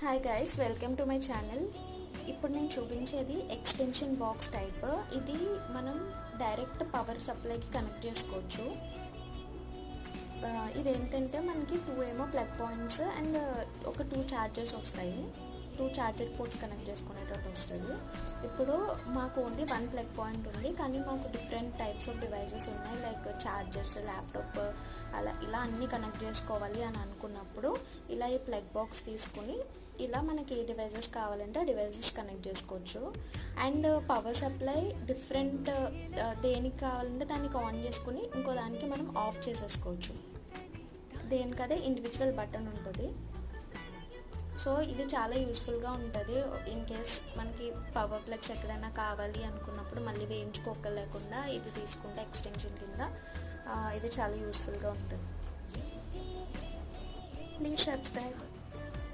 Hi guys, welcome to my channel. ఇప్పుడు నేను చూపించేది ఎక్స్టెన్షన్ బాక్స్ టైప్. ఇది మనం డైరెక్ట్ పవర్ సప్లైకి కనెక్ట్ చేసుకోవచ్చు. ఇదేంటంటే మనకి 2 ఏమో ప్లగ్ పాయింట్స్ అండ్ ఒక 2 ఛార్జర్స్ వస్తాయి. 2 ఛార్జర్ పోర్ట్స్ కనెక్ట్ చేసుకునేటట్టు వస్తుంది. ఇప్పుడు మాకు ఓన్లీ 1 ప్లగ్ పాయింట్ ఉంది, కానీ మాకు డిఫరెంట్ టైప్స్ ఆఫ్ డివైజెస్ ఉన్నాయి. లైక్ ఛార్జర్స్, ల్యాప్టాప్, ఇలా అన్నీ కనెక్ట్ చేసుకోవాలి అని అనుకున్నప్పుడు ఇలా ఈ ప్లగ్ బాక్స్ తీసుకుని ఇలా మనకి ఏ డివైజెస్ కావాలంటే ఆ డివైజెస్ కనెక్ట్ చేసుకోవచ్చు. అండ్ పవర్ సప్లై డిఫరెంట్ దేనికి కావాలంటే దానికి ఆన్ చేసుకుని ఇంకో దానికి మనం ఆఫ్ చేసేసుకోవచ్చు. దేనికదే ఇండివిజువల్ బటన్ ఉంటుంది. సో ఇది చాలా యూస్ఫుల్గా ఉంటుంది. ఇన్ కేస్ మనకి పవర్ ప్లగ్స్ ఎక్కడైనా కావాలి అనుకున్నప్పుడు మళ్ళీ వేయించుకోలేకుండా ఇది తీసుకుంటే ఎక్స్టెన్షన్ కింద ఇది చాలా యూస్ఫుల్గా ఉంటుంది. Please subscribe.